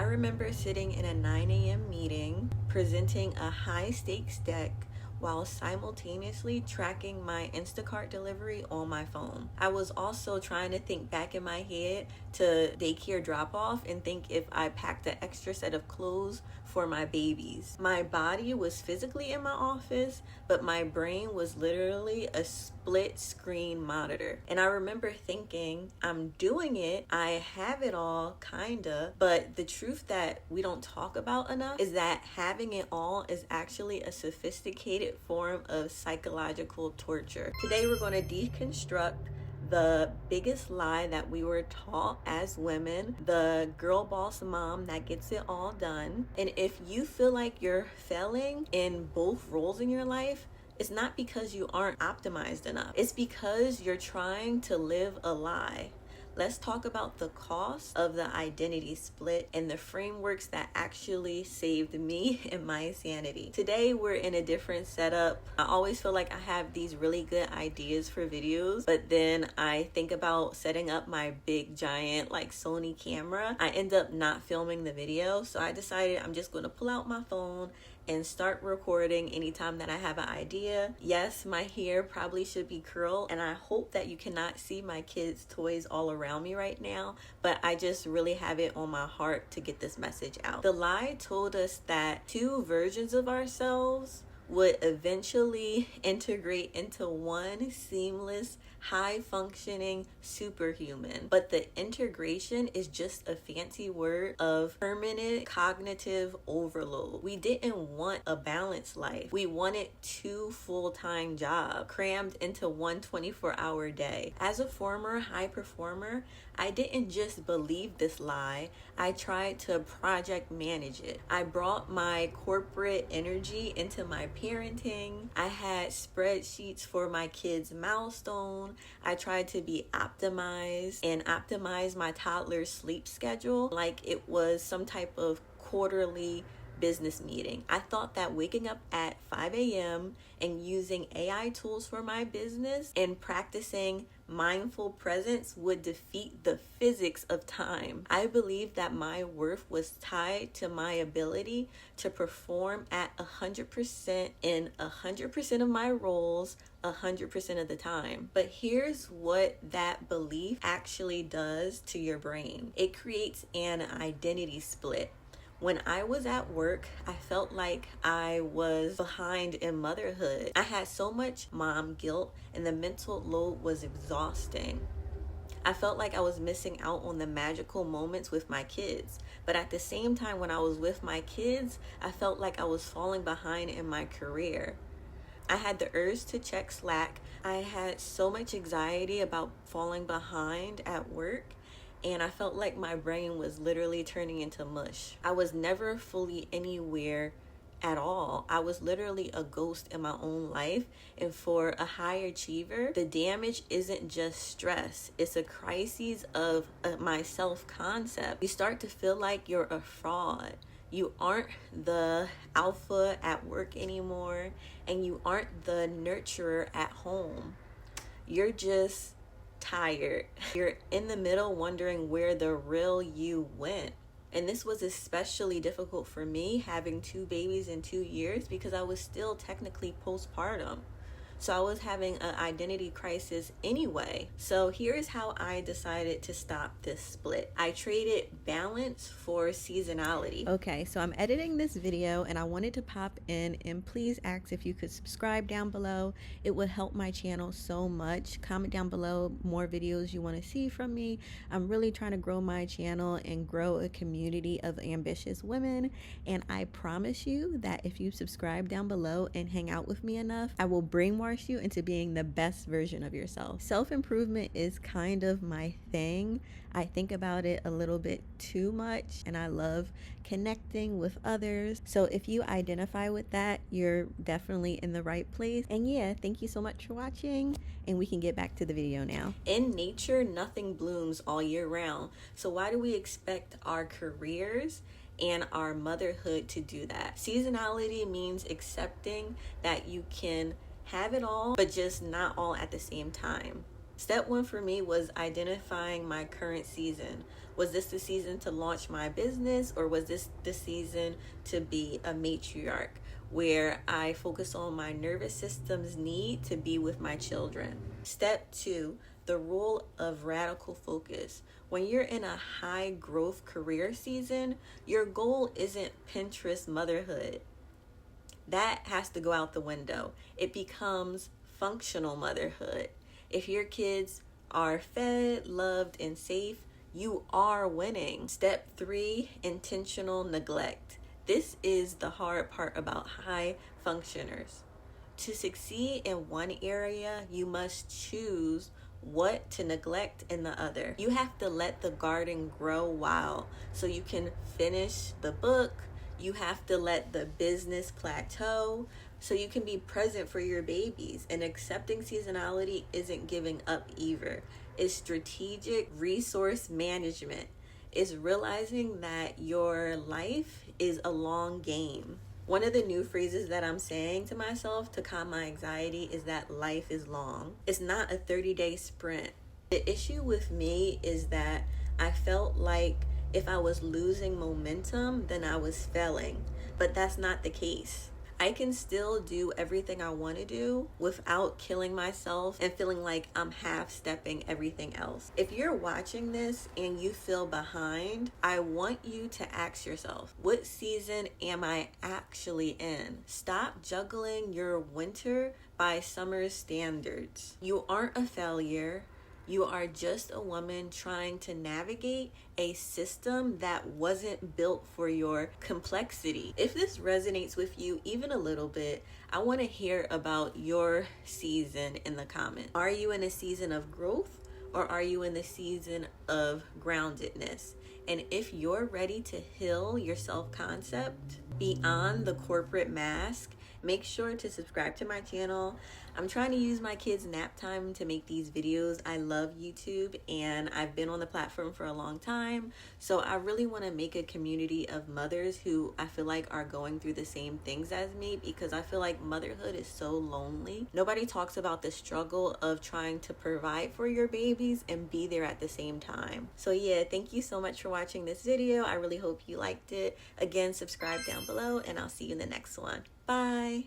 remember sitting in a 9 a.m. meeting, presenting a high stakes deck while simultaneously tracking my Instacart delivery on my phone. I was also trying to think back in my head to daycare drop off and think if I packed an extra set of clothes for my babies. My body was physically in my office, but my brain was literally a split screen monitor. And I remember thinking, I'm doing it, I have it all, kinda, but the truth that we don't talk about enough is that having it all is actually a sophisticated form of psychological torture. Today we're going to deconstruct the biggest lie that we were taught as women, the girl boss mom that gets it all done. And if you feel like you're failing in both roles in your life, it's not because you aren't optimized enough. It's because you're trying to live a lie. Let's talk about the cost of the identity split and the frameworks that actually saved me and my sanity. Today, we're in a different setup. I always feel like I have these really good ideas for videos, but then I think about setting up my big giant like Sony camera. I end up not filming the video, so I decided I'm just going to pull out my phone and start recording anytime that I have an idea. Yes, my hair probably should be curled, and I hope that you cannot see my kids' toys all around me right now, but I just really have it on my heart to get this message out. The lie told us that two versions of ourselves would eventually integrate into one seamless, high-functioning superhuman. But the integration is just a fancy word of permanent cognitive overload. We didn't want a balanced life. We wanted two full-time jobs crammed into one 24-hour day. As a former high performer, I didn't just believe this lie, I tried to project manage it. I brought my corporate energy into my parenting. I had spreadsheets for my kids' milestone. I tried to be optimized and optimize my toddler's sleep schedule like it was some type of quarterly business meeting. I thought that waking up at 5 a.m. and using AI tools for my business and practicing mindful presence would defeat the physics of time. I believed that my worth was tied to my ability to perform at 100% in 100% of my roles 100% of the time. But here's what that belief actually does to your brain. It creates an identity split. When I was at work, I felt like I was behind in motherhood. I had so much mom guilt and the mental load was exhausting. I felt like I was missing out on the magical moments with my kids. But at the same time, when I was with my kids, I felt like I was falling behind in my career. I had the urge to check Slack. I had so much anxiety about falling behind at work. And I felt like my brain was literally turning into mush. I was never fully anywhere at all. I was literally a ghost in my own life. And for a high achiever, the damage isn't just stress. It's a crisis of my self-concept. You start to feel like you're a fraud. You aren't the alpha at work anymore. And you aren't the nurturer at home. You're just tired. You're in the middle wondering where the real you went. And this was especially difficult for me having two babies in 2 years because I was still technically postpartum. So I was having an identity crisis anyway. So here's how I decided to stop this split. I traded balance for seasonality. Okay, so I'm editing this video and I wanted to pop in and please ask if you could subscribe down below. It would help my channel so much. Comment down below more videos you want to see from me. I'm really trying to grow my channel and grow a community of ambitious women. And I promise you that if you subscribe down below and hang out with me enough, I will brainwash you into being the best version of yourself. Self-improvement is kind of my thing. I think about it a little bit too much and I love connecting with others. So if you identify with that, you're definitely in the right place. And yeah, thank you so much for watching and we can get back to the video now. In nature, nothing blooms all year round. So why do we expect our careers and our motherhood to do that? Seasonality means accepting that you can have it all, but just not all at the same time. Step one for me was identifying my current season. Was this the season to launch my business, or was this the season to be a matriarch, where I focus on my nervous system's need to be with my children? Step two, the rule of radical focus. When you're in a high growth career season, your goal isn't Pinterest motherhood. That has to go out the window. It becomes functional motherhood. If your kids are fed, loved, and safe, you are winning. Step three, intentional neglect. This is the hard part about high functioners. To succeed in one area, you must choose what to neglect in the other. You have to let the garden grow wild so you can finish the book. You have to let the business plateau so you can be present for your babies. And accepting seasonality isn't giving up either. It's strategic resource management. It's realizing that your life is a long game. One of the new phrases that I'm saying to myself to calm my anxiety is that life is long. It's not a 30-day sprint. The issue with me is that I felt like if I was losing momentum, then I was failing. But that's not the case. I can still do everything I want to do without killing myself and feeling like I'm half-stepping everything else. If you're watching this and you feel behind, I want you to ask yourself, what season am I actually in? Stop juggling your winter by summer standards. You aren't a failure. You are just a woman trying to navigate a system that wasn't built for your complexity. If this resonates with you even a little bit, I want to hear about your season in the comments. Are you in a season of growth, or are you in the season of groundedness? And if you're ready to heal your self-concept beyond the corporate mask, make sure to subscribe to my channel. I'm trying to use my kids' nap time to make these videos. I love YouTube and I've been on the platform for a long time. So I really want to make a community of mothers who I feel like are going through the same things as me, because I feel like motherhood is so lonely. Nobody talks about the struggle of trying to provide for your babies and be there at the same time. So yeah, thank you so much for watching this video. I really hope you liked it. Again, subscribe down below and I'll see you in the next one. Bye.